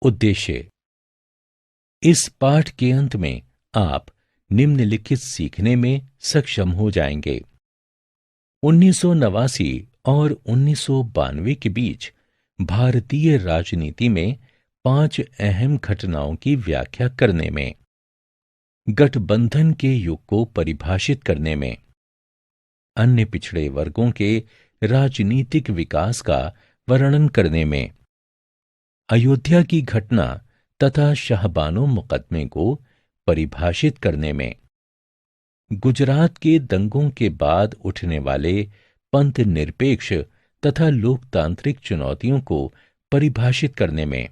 उद्देश्य। इस पाठ के अंत में आप निम्नलिखित सीखने में सक्षम हो जाएंगे। 1989 और 1992 के बीच भारतीय राजनीति में 5 अहम घटनाओं की व्याख्या करने में, गठबंधन के युग को परिभाषित करने में, अन्य पिछड़े वर्गों के राजनीतिक विकास का वर्णन करने में, अयोध्या की घटना तथा शाहबानो मुकदमे को परिभाषित करने में, गुजरात के दंगों के बाद उठने वाले पंथ निरपेक्ष तथा लोकतांत्रिक चुनौतियों को परिभाषित करने में,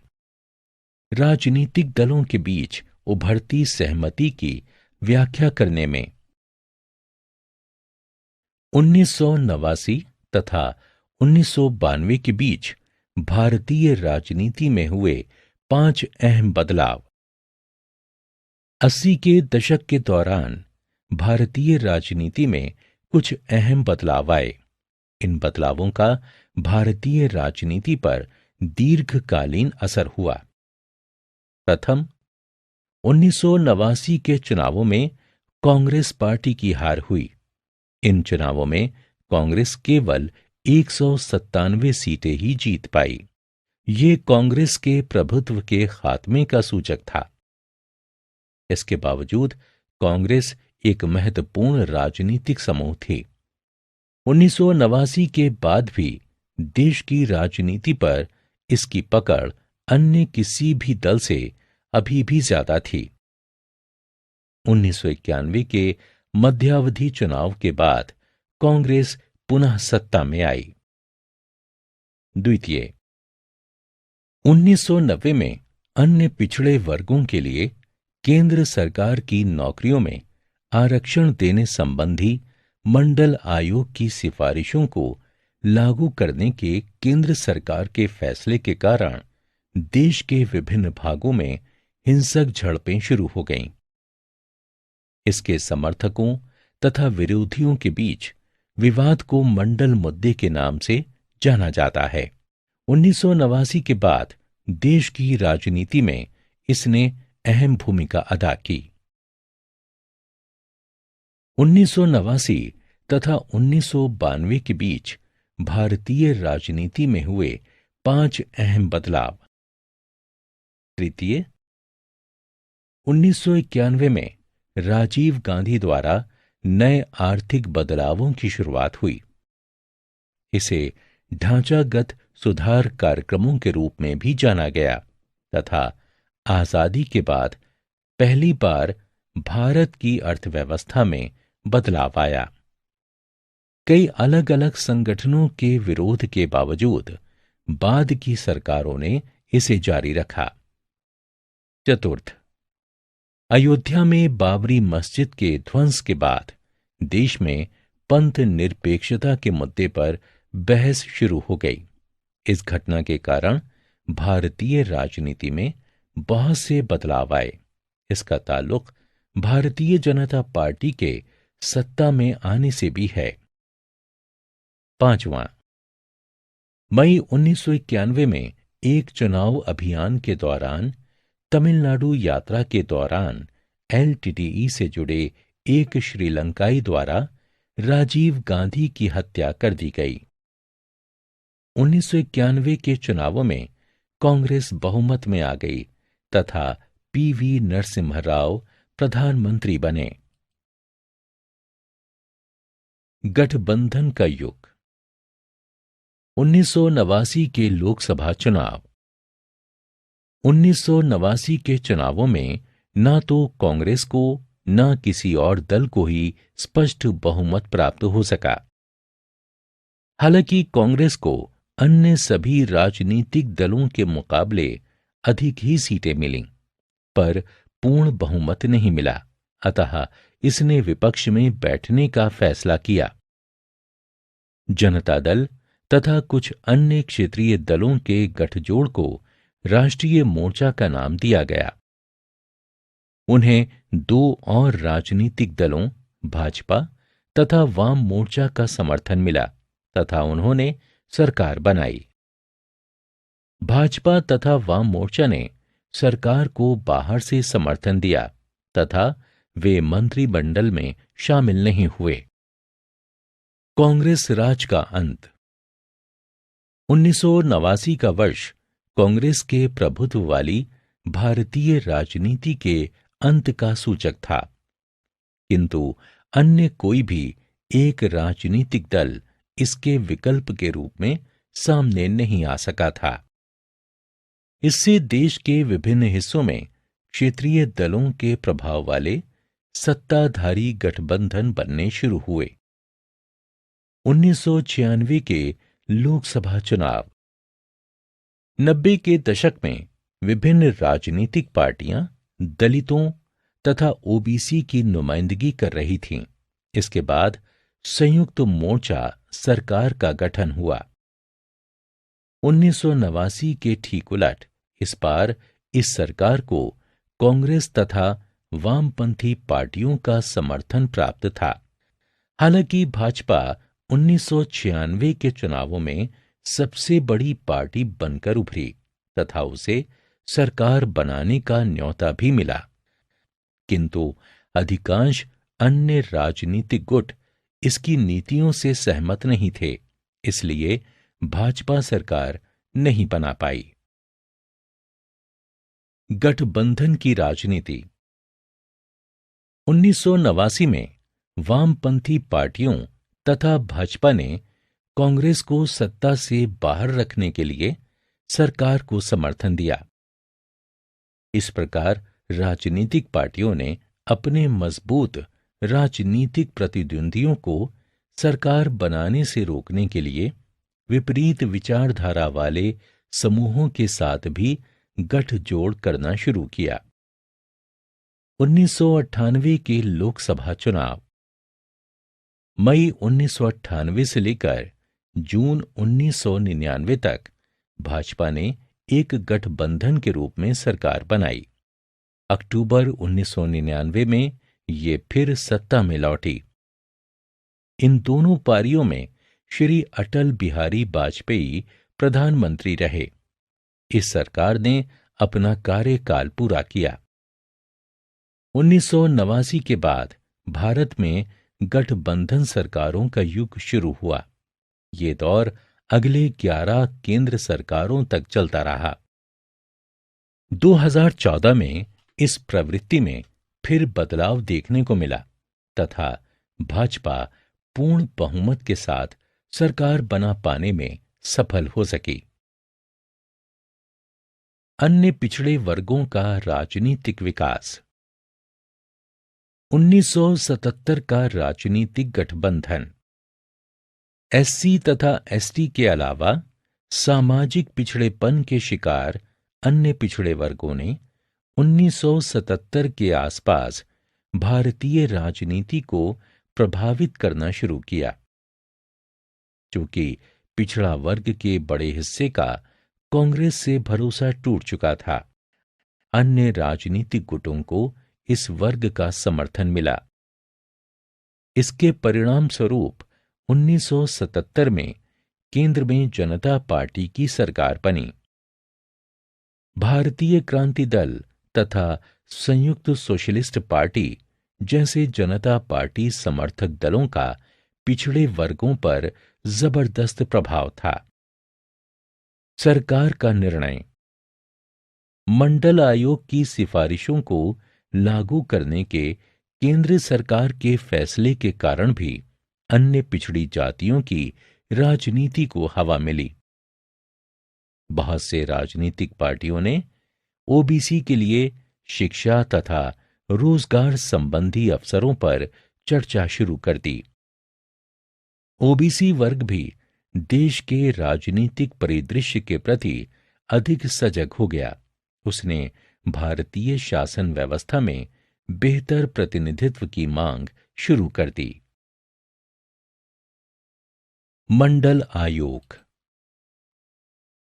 राजनीतिक दलों के बीच उभरती सहमति की व्याख्या करने में, 1989 तथा 1992 के बीच भारतीय राजनीति में हुए 5 अहम बदलाव। 80 के दशक के दौरान भारतीय राजनीति में कुछ अहम बदलाव आए। इन बदलावों का भारतीय राजनीति पर दीर्घकालीन असर हुआ। प्रथम, 1989 के चुनावों में कांग्रेस पार्टी की हार हुई। इन चुनावों में कांग्रेस केवल 197 सीटें ही जीत पाई। ये कांग्रेस के प्रभुत्व के खात्मे का सूचक था। इसके बावजूद कांग्रेस एक महत्वपूर्ण राजनीतिक समूह थी। 1989 के बाद भी देश की राजनीति पर इसकी पकड़ अन्य किसी भी दल से अभी भी ज्यादा थी। 1991 के मध्यावधि चुनाव के बाद कांग्रेस पुनः सत्ता में आई। द्वितीय, 1990 में अन्य पिछड़े वर्गों के लिए केंद्र सरकार की नौकरियों में आरक्षण देने संबंधी मंडल आयोग की सिफारिशों को लागू करने के केंद्र सरकार के फैसले के कारण देश के विभिन्न भागों में हिंसक झड़पें शुरू हो गईं। इसके समर्थकों तथा विरोधियों के बीच विवाद को मंडल मुद्दे के नाम से जाना जाता है। 1989 के बाद देश की राजनीति में इसने अहम भूमिका अदा की। 1989 तथा 1992 के बीच भारतीय राजनीति में हुए 5 अहम बदलाव। तृतीय, 1991 में राजीव गांधी द्वारा नए आर्थिक बदलावों की शुरुआत हुई। इसे ढांचागत सुधार कार्यक्रमों के रूप में भी जाना गया तथा आजादी के बाद पहली बार भारत की अर्थव्यवस्था में बदलाव आया। कई अलग अलग संगठनों के विरोध के बावजूद बाद की सरकारों ने इसे जारी रखा। चतुर्थ, अयोध्या में बाबरी मस्जिद के ध्वंस के बाद देश में पंथ निरपेक्षता के मुद्दे पर बहस शुरू हो गई। इस घटना के कारण भारतीय राजनीति में बहुत से बदलाव आए। इसका ताल्लुक भारतीय जनता पार्टी के सत्ता में आने से भी है। पांचवां, मई 1991 में एक चुनाव अभियान के दौरान तमिलनाडु यात्रा के दौरान एलटीटीई से जुड़े एक श्रीलंकाई द्वारा राजीव गांधी की हत्या कर दी गई। 1991 के चुनावों में कांग्रेस बहुमत में आ गई तथा पीवी नरसिम्हा राव प्रधानमंत्री बने। गठबंधन का युग। 1989 के लोकसभा चुनाव। 1989 के चुनावों में न तो कांग्रेस को न किसी और दल को ही स्पष्ट बहुमत प्राप्त हो सका। हालांकि कांग्रेस को अन्य सभी राजनीतिक दलों के मुकाबले अधिक ही सीटें मिलीं, पर पूर्ण बहुमत नहीं मिला, अतः इसने विपक्ष में बैठने का फैसला किया। जनता दल तथा कुछ अन्य क्षेत्रीय दलों के गठजोड़ को राष्ट्रीय मोर्चा का नाम दिया गया। उन्हें 2 और राजनीतिक दलों भाजपा तथा वाम मोर्चा का समर्थन मिला तथा उन्होंने सरकार बनाई। भाजपा तथा वाम मोर्चा ने सरकार को बाहर से समर्थन दिया तथा वे मंत्रिमंडल में शामिल नहीं हुए। कांग्रेस राज का अंत। 1989 का वर्ष कांग्रेस के प्रभुत्व वाली भारतीय राजनीति के अंत का सूचक था, किंतु अन्य कोई भी एक राजनीतिक दल इसके विकल्प के रूप में सामने नहीं आ सका था। इससे देश के विभिन्न हिस्सों में क्षेत्रीय दलों के प्रभाव वाले सत्ताधारी गठबंधन बनने शुरू हुए। 1996 के लोकसभा चुनाव। 90 के दशक में विभिन्न राजनीतिक पार्टियां दलितों तथा ओबीसी की नुमाइंदगी कर रही थीं। इसके बाद संयुक्त मोर्चा सरकार का गठन हुआ। 1989 के ठीक उलट इस बार इस सरकार को कांग्रेस तथा वामपंथी पार्टियों का समर्थन प्राप्त था। हालांकि भाजपा 1996 के चुनावों में सबसे बड़ी पार्टी बनकर उभरी तथा उसे सरकार बनाने का न्योता भी मिला, किंतु अधिकांश अन्य राजनीतिक गुट इसकी नीतियों से सहमत नहीं थे, इसलिए भाजपा सरकार नहीं बना पाई। गठबंधन की राजनीति। 1989 में वामपंथी पार्टियों तथा भाजपा ने कांग्रेस को सत्ता से बाहर रखने के लिए सरकार को समर्थन दिया। इस प्रकार राजनीतिक पार्टियों ने अपने मजबूत राजनीतिक प्रतिद्वंदियों को सरकार बनाने से रोकने के लिए विपरीत विचारधारा वाले समूहों के साथ भी गठजोड़ करना शुरू किया। 1998 के लोकसभा चुनाव। मई 1998 से लेकर जून 1999 तक भाजपा ने एक गठबंधन के रूप में सरकार बनाई। अक्टूबर 1999 में ये फिर सत्ता में लौटी। इन दोनों पारियों में श्री अटल बिहारी वाजपेयी प्रधानमंत्री रहे। इस सरकार ने अपना कार्यकाल पूरा किया। 1989 के बाद भारत में गठबंधन सरकारों का युग शुरू हुआ। ये दौर अगले 11 केंद्र सरकारों तक चलता रहा। 2014 में इस प्रवृत्ति में फिर बदलाव देखने को मिला तथा भाजपा पूर्ण बहुमत के साथ सरकार बना पाने में सफल हो सकी। अन्य पिछड़े वर्गों का राजनीतिक विकास। 1977 का राजनीतिक गठबंधन। एससी तथा एसटी के अलावा सामाजिक पिछड़ेपन के शिकार अन्य पिछड़े वर्गों ने 1977 के आसपास भारतीय राजनीति को प्रभावित करना शुरू किया। चूंकि पिछड़ा वर्ग के बड़े हिस्से का कांग्रेस से भरोसा टूट चुका था, अन्य राजनीतिक गुटों को इस वर्ग का समर्थन मिला। इसके परिणाम स्वरूप 1977 में केंद्र में जनता पार्टी की सरकार बनी। भारतीय क्रांति दल तथा संयुक्त सोशलिस्ट पार्टी जैसे जनता पार्टी समर्थक दलों का पिछड़े वर्गों पर जबरदस्त प्रभाव था। सरकार का निर्णय। मंडल आयोग की सिफारिशों को लागू करने के केंद्र सरकार के फैसले के कारण भी अन्य पिछड़ी जातियों की राजनीति को हवा मिली। बहुत से राजनीतिक पार्टियों ने ओबीसी के लिए शिक्षा तथा रोजगार संबंधी अवसरों पर चर्चा शुरू कर दी। ओबीसी वर्ग भी देश के राजनीतिक परिदृश्य के प्रति अधिक सजग हो गया। उसने भारतीय शासन व्यवस्था में बेहतर प्रतिनिधित्व की मांग शुरू कर दी। मंडल आयोग।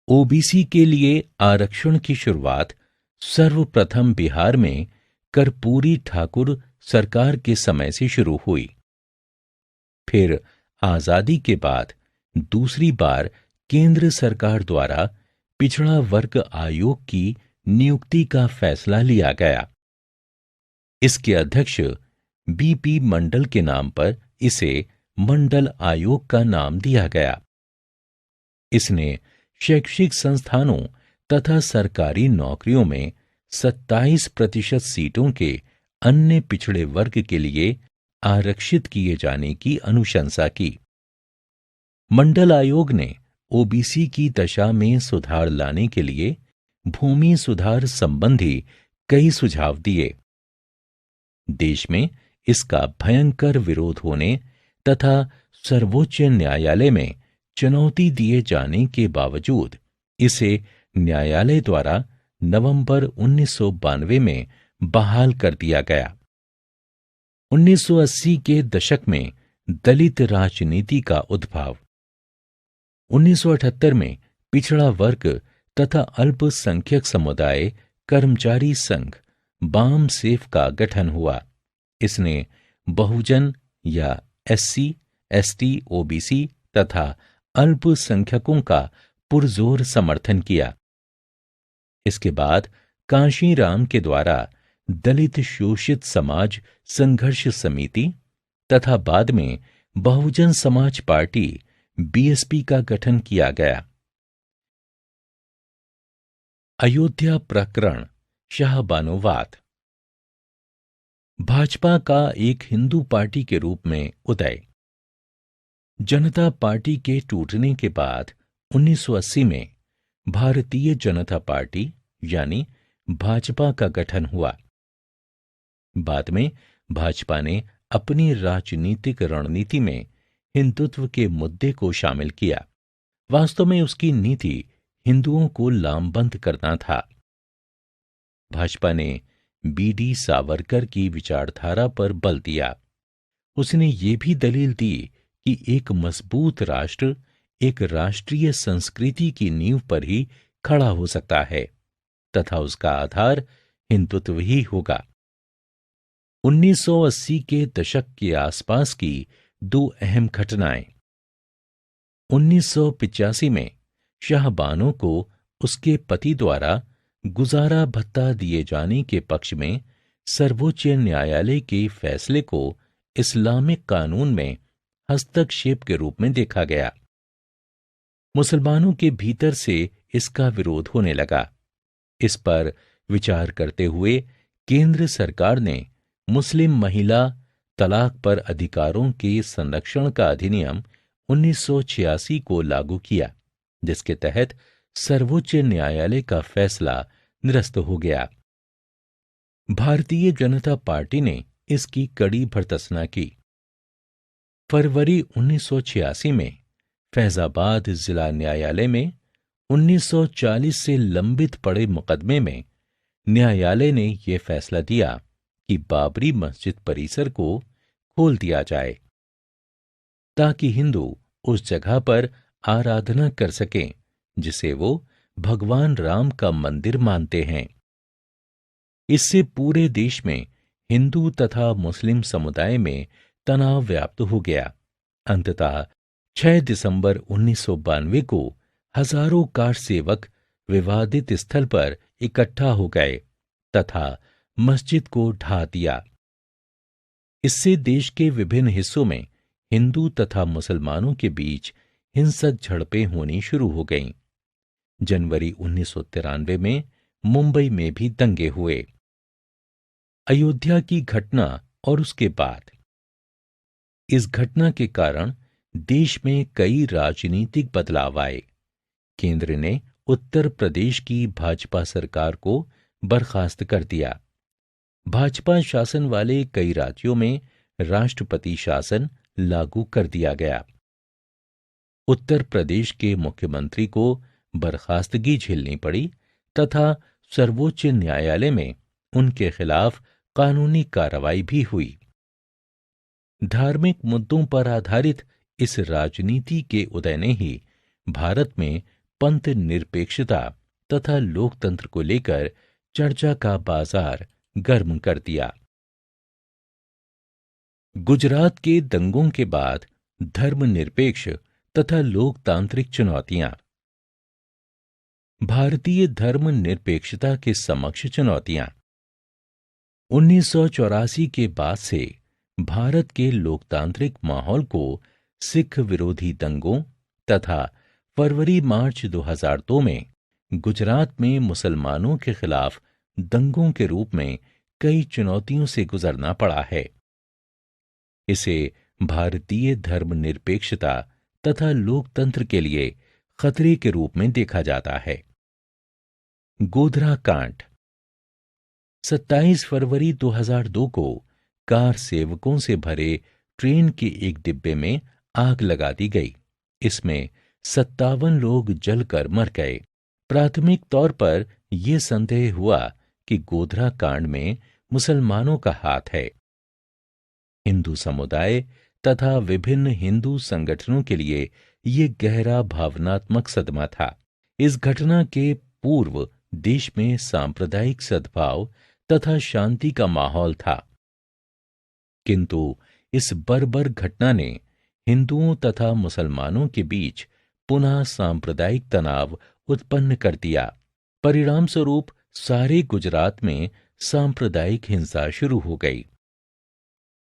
ओबीसी के लिए आरक्षण की शुरुआत सर्वप्रथम बिहार में कर्पूरी ठाकुर सरकार के समय से शुरू हुई। फिर आजादी के बाद दूसरी बार केंद्र सरकार द्वारा पिछड़ा वर्ग आयोग की नियुक्ति का फैसला लिया गया। इसके अध्यक्ष बीपी मंडल के नाम पर इसे मंडल आयोग का नाम दिया गया। इसने शैक्षिक संस्थानों तथा सरकारी नौकरियों में 27% सीटों के अन्य पिछड़े वर्ग के लिए आरक्षित किए जाने की अनुशंसा की। मंडल आयोग ने ओबीसी की दशा में सुधार लाने के लिए भूमि सुधार संबंधी कई सुझाव दिए। देश में इसका भयंकर विरोध होने तथा सर्वोच्च न्यायालय में चुनौती दिए जाने के बावजूद इसे न्यायालय द्वारा नवंबर 1992 में बहाल कर दिया गया। 1980 के दशक में दलित राजनीति का उद्भव। 1978 में पिछड़ा वर्ग तथा अल्पसंख्यक समुदाय कर्मचारी संघ बाम सेफ का गठन हुआ। इसने बहुजन या एससी, एसटी, ओबीसी तथा अल्पसंख्यकों का पुरजोर समर्थन किया। इसके बाद कांशीराम के द्वारा दलित शोषित समाज संघर्ष समिति तथा बाद में बहुजन समाज पार्टी बीएसपी का गठन किया गया। अयोध्या प्रकरण, शाहबानोवाद। भाजपा का एक हिंदू पार्टी के रूप में उदय। जनता पार्टी के टूटने के बाद 1980 में भारतीय जनता पार्टी यानी भाजपा का गठन हुआ। बाद में भाजपा ने अपनी राजनीतिक रणनीति में हिंदुत्व के मुद्दे को शामिल किया। वास्तव में उसकी नीति हिंदुओं को लामबंद करना था। भाजपा ने बीडी सावरकर की विचारधारा पर बल दिया। उसने ये भी दलील दी कि एक मजबूत राष्ट्र एक राष्ट्रीय संस्कृति की नींव पर ही खड़ा हो सकता है तथा उसका आधार हिंदुत्व ही होगा। 1980 के दशक के आसपास की दो अहम घटनाएं। 1985 में शाहबानो को उसके पति द्वारा गुजारा भत्ता दिए जाने के पक्ष में सर्वोच्च न्यायालय के फैसले को इस्लामिक कानून में हस्तक्षेप के रूप में देखा गया। मुसलमानों के भीतर से इसका विरोध होने लगा। इस पर विचार करते हुए केंद्र सरकार ने मुस्लिम महिला तलाक पर अधिकारों के संरक्षण का अधिनियम 1986 को लागू किया, जिसके तहत सर्वोच्च न्यायालय का फैसला निरस्त हो गया। भारतीय जनता पार्टी ने इसकी कड़ी भर्त्सना की। फरवरी 1986 में फैजाबाद जिला न्यायालय में 1940 से लंबित पड़े मुकदमे में न्यायालय ने यह फैसला दिया कि बाबरी मस्जिद परिसर को खोल दिया जाए ताकि हिंदू उस जगह पर आराधना कर सकें जिसे वो भगवान राम का मंदिर मानते हैं। इससे पूरे देश में हिंदू तथा मुस्लिम समुदाय में तनाव व्याप्त हो गया। अंततः 6 दिसंबर 1992 को हजारों कार सेवक विवादित स्थल पर इकट्ठा हो गए तथा मस्जिद को ढा दिया। इससे देश के विभिन्न हिस्सों में हिंदू तथा मुसलमानों के बीच हिंसक झड़पें होनी शुरू हो गईं। जनवरी 1993 में मुंबई में भी दंगे हुए। अयोध्या की घटना और उसके बाद। इस घटना के कारण देश में कई राजनीतिक बदलाव आए। केंद्र ने उत्तर प्रदेश की भाजपा सरकार को बर्खास्त कर दिया। भाजपा शासन वाले कई राज्यों में राष्ट्रपति शासन लागू कर दिया गया। उत्तर प्रदेश के मुख्यमंत्री को बर्खास्तगी झेलनी पड़ी तथा सर्वोच्च न्यायालय में उनके खिलाफ कानूनी कार्रवाई भी हुई। धार्मिक मुद्दों पर आधारित इस राजनीति के उदय ने ही भारत में पंथ निरपेक्षता तथा लोकतंत्र को लेकर चर्चा का बाजार गर्म कर दिया। गुजरात के दंगों के बाद धर्मनिरपेक्ष तथा लोकतांत्रिक चुनौतियां। भारतीय धर्मनिरपेक्षता के समक्ष चुनौतियां। 1984 के बाद से भारत के लोकतांत्रिक माहौल को सिख विरोधी दंगों तथा फरवरी मार्च 2002 में गुजरात में मुसलमानों के खिलाफ दंगों के रूप में कई चुनौतियों से गुजरना पड़ा है। इसे भारतीय धर्मनिरपेक्षता तथा लोकतंत्र के लिए खतरे के रूप में देखा जाता है। गोधरा कांड। 27 फरवरी 2002 को कार सेवकों से भरे ट्रेन के एक डिब्बे में आग लगा दी गई। इसमें 57 लोग जलकर मर गए। प्राथमिक तौर पर यह संदेह हुआ कि गोधरा कांड में मुसलमानों का हाथ है। हिंदू समुदाय तथा विभिन्न हिंदू संगठनों के लिए यह गहरा भावनात्मक सदमा था। इस घटना के पूर्व देश में सांप्रदायिक सद्भाव तथा शांति का माहौल था, किंतु इस बर्बर घटना ने हिंदुओं तथा मुसलमानों के बीच पुनः सांप्रदायिक तनाव उत्पन्न कर दिया। परिणाम स्वरूप सारे गुजरात में सांप्रदायिक हिंसा शुरू हो गई।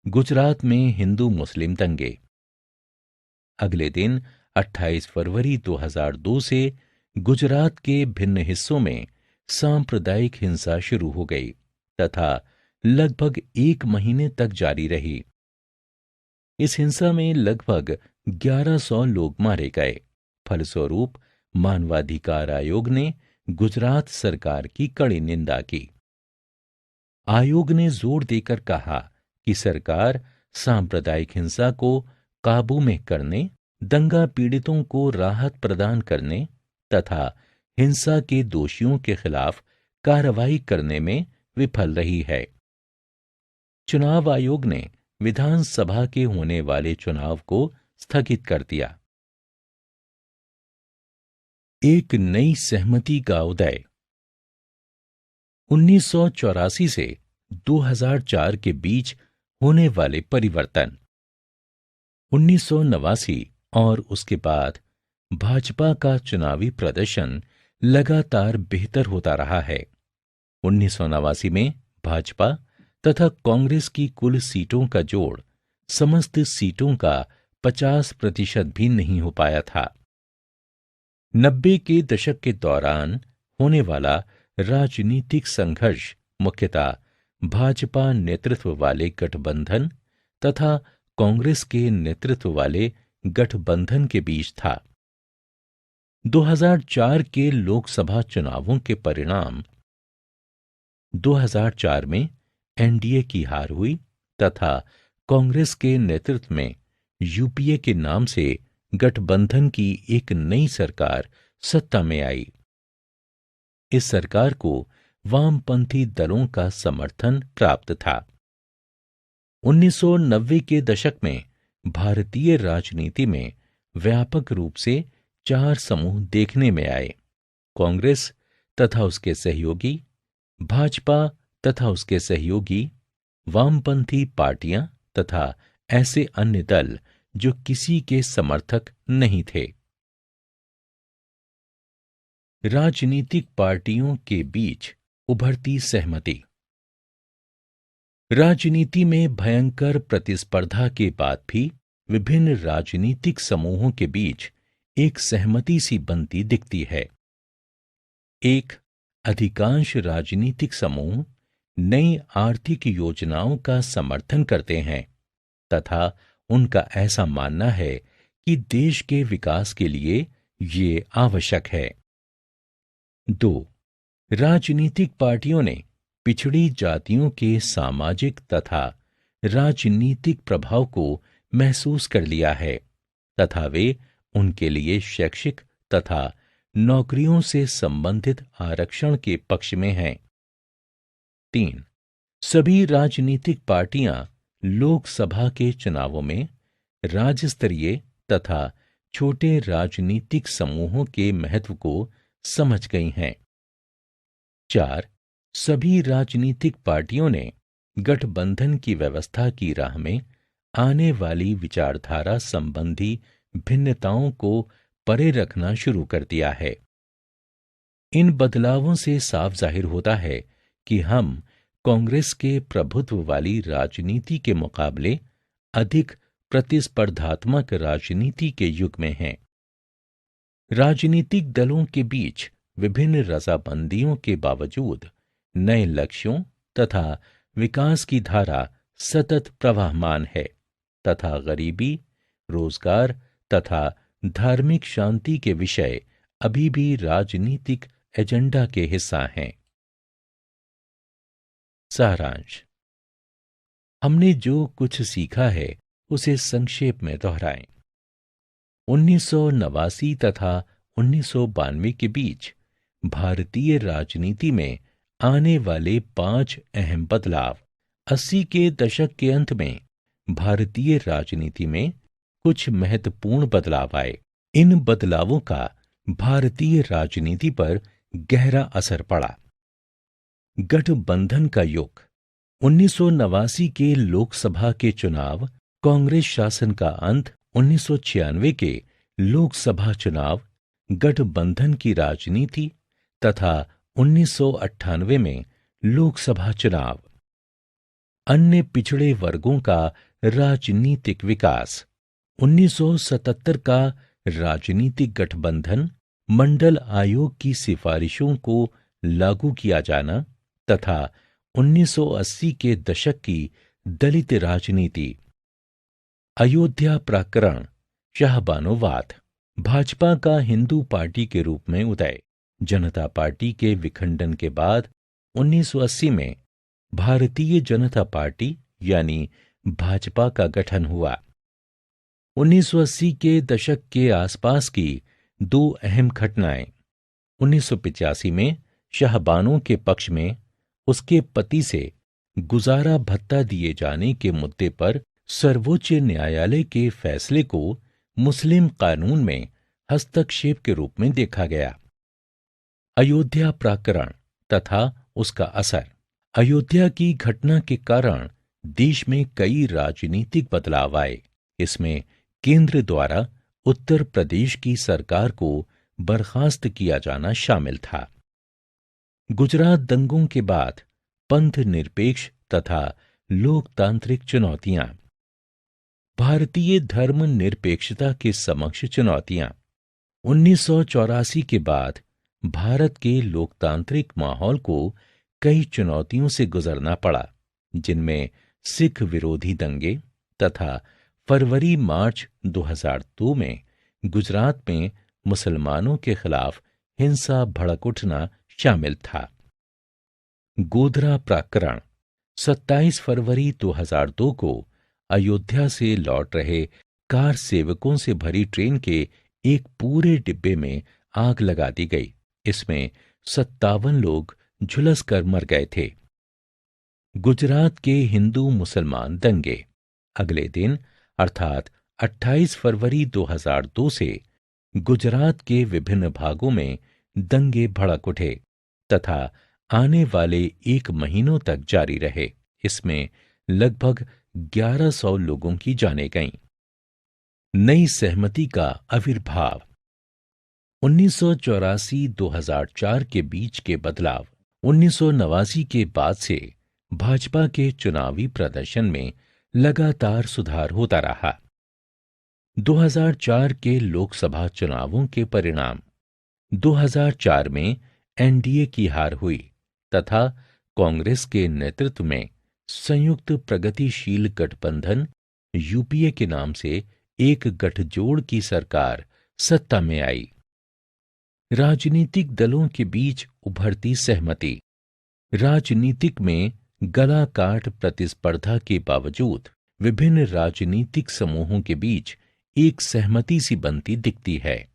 गुजरात में हिंदू मुस्लिम दंगे। अगले दिन 28 फरवरी 2002 से गुजरात के भिन्न हिस्सों में सांप्रदायिक हिंसा शुरू हो गई तथा लगभग 1 महीने तक जारी रही। इस हिंसा में लगभग 1100 लोग मारे गए। फलस्वरूप मानवाधिकार आयोग ने गुजरात सरकार की कड़ी निंदा की। आयोग ने जोर देकर कहा कि सरकार सांप्रदायिक हिंसा को काबू में करने, दंगा पीड़ितों को राहत प्रदान करने तथा हिंसा के दोषियों के खिलाफ कार्रवाई करने में विफल रही है। चुनाव आयोग ने विधानसभा के होने वाले चुनाव को स्थगित कर दिया। एक नई सहमति का उदय। 1984 से 2004 के बीच होने वाले परिवर्तन। 1989 और उसके बाद भाजपा का चुनावी प्रदर्शन लगातार बेहतर होता रहा है। 1989 में भाजपा तथा कांग्रेस की कुल सीटों का जोड़ समस्त सीटों का 50% भी नहीं हो पाया था। 90 के दशक के दौरान होने वाला राजनीतिक संघर्ष मुख्यतः भाजपा नेतृत्व वाले गठबंधन तथा कांग्रेस के नेतृत्व वाले गठबंधन के बीच था। 2004 के लोकसभा चुनावों के परिणाम। 2004 में एनडीए की हार हुई तथा कांग्रेस के नेतृत्व में यूपीए के नाम से गठबंधन की एक नई सरकार सत्ता में आई। इस सरकार को वामपंथी दलों का समर्थन प्राप्त था। 1990 के दशक में भारतीय राजनीति में व्यापक रूप से 4 समूह देखने में आए: कांग्रेस तथा उसके सहयोगी, भाजपा तथा उसके सहयोगी, वामपंथी पार्टियां तथा ऐसे अन्य दल जो किसी के समर्थक नहीं थे। राजनीतिक पार्टियों के बीच उभरती सहमति। राजनीति में भयंकर प्रतिस्पर्धा के बाद भी विभिन्न राजनीतिक समूहों के बीच एक सहमति सी बनती दिखती है। एक, अधिकांश राजनीतिक समूह नई आर्थिक योजनाओं का समर्थन करते हैं तथा उनका ऐसा मानना है कि देश के विकास के लिए ये आवश्यक है। 2, राजनीतिक पार्टियों ने पिछड़ी जातियों के सामाजिक तथा राजनीतिक प्रभाव को महसूस कर लिया है तथा वे उनके लिए शैक्षिक तथा नौकरियों से संबंधित आरक्षण के पक्ष में हैं। 3, सभी राजनीतिक पार्टियां लोकसभा के चुनावों में राज्य स्तरीय तथा छोटे राजनीतिक समूहों के महत्व को समझ गई हैं। 4, सभी राजनीतिक पार्टियों ने गठबंधन की व्यवस्था की राह में आने वाली विचारधारा संबंधी भिन्नताओं को परे रखना शुरू कर दिया है। इन बदलावों से साफ जाहिर होता है कि हम कांग्रेस के प्रभुत्व वाली राजनीति के मुकाबले अधिक प्रतिस्पर्धात्मक राजनीति के युग में हैं। राजनीतिक दलों के बीच विभिन्न रजामंदियों के बावजूद नए लक्ष्यों तथा विकास की धारा सतत प्रवाहमान है तथा गरीबी, रोजगार तथा धार्मिक शांति के विषय अभी भी राजनीतिक एजेंडा के हिस्सा हैं। सारांश। हमने जो कुछ सीखा है उसे संक्षेप में दोहराएं। 1989 तथा 1992 के बीच भारतीय राजनीति में आने वाले 5 अहम बदलाव। 80 के दशक के अंत में भारतीय राजनीति में कुछ महत्वपूर्ण बदलाव आए। इन बदलावों का भारतीय राजनीति पर गहरा असर पड़ा। गठबंधन का युग। 1989 के लोकसभा के चुनाव, कांग्रेस शासन का अंत, 1996 के लोकसभा चुनाव, गठबंधन की राजनीति तथा 1998 में लोकसभा चुनाव। अन्य पिछड़े वर्गों का राजनीतिक विकास। 1977 का राजनीतिक गठबंधन, मंडल आयोग की सिफारिशों को लागू किया जाना तथा 1980 के दशक की दलित राजनीति। अयोध्या प्रकरण, शाहबानोवाद। भाजपा का हिंदू पार्टी के रूप में उदय। जनता पार्टी के विखंडन के बाद 1980 में भारतीय जनता पार्टी यानी भाजपा का गठन हुआ। 1980 के दशक के आसपास की 2 अहम घटनाएं। 1985 में शाहबानों के पक्ष में उसके पति से गुजारा भत्ता दिए जाने के मुद्दे पर सर्वोच्च न्यायालय के फैसले को मुस्लिम कानून में हस्तक्षेप के रूप में देखा गया। अयोध्या प्रकरण तथा उसका असर। अयोध्या की घटना के कारण देश में कई राजनीतिक बदलाव आए। इसमें केंद्र द्वारा उत्तर प्रदेश की सरकार को बर्खास्त किया जाना शामिल था। गुजरात दंगों के बाद पंथ निरपेक्ष तथा लोकतांत्रिक चुनौतियां। भारतीय धर्म निरपेक्षता के समक्ष चुनौतियां। 1984 के बाद भारत के लोकतांत्रिक माहौल को कई चुनौतियों से गुजरना पड़ा, जिनमें सिख विरोधी दंगे तथा फरवरी-मार्च 2002 में गुजरात में मुसलमानों के खिलाफ हिंसा भड़क उठना शामिल था। गोधरा प्रकरण। 27 फरवरी 2002 को अयोध्या से लौट रहे कार सेवकों से भरी ट्रेन के एक पूरे डिब्बे में आग लगा दी गई। इसमें 57 लोग झुलस कर मर गए थे। गुजरात के हिंदू मुसलमान दंगे। अगले दिन अर्थात 28 फरवरी 2002 से गुजरात के विभिन्न भागों में दंगे भड़क उठे तथा आने वाले 1 महीनों तक जारी रहे। इसमें लगभग 1100 लोगों की जानें गईं। नई सहमति का आविर्भाव। 1984-2004 के बीच के बदलाव। 1989 के बाद से भाजपा के चुनावी प्रदर्शन में लगातार सुधार होता रहा। 2004 के लोकसभा चुनावों के परिणाम। 2004 में एनडीए की हार हुई तथा कांग्रेस के नेतृत्व में संयुक्त प्रगतिशील गठबंधन यूपीए के नाम से एक गठजोड़ की सरकार सत्ता में आई। राजनीतिक दलों के बीच उभरती सहमति। राजनीतिक में गला काट प्रतिस्पर्धा के बावजूद विभिन्न राजनीतिक समूहों के बीच एक सहमति सी बनती दिखती है।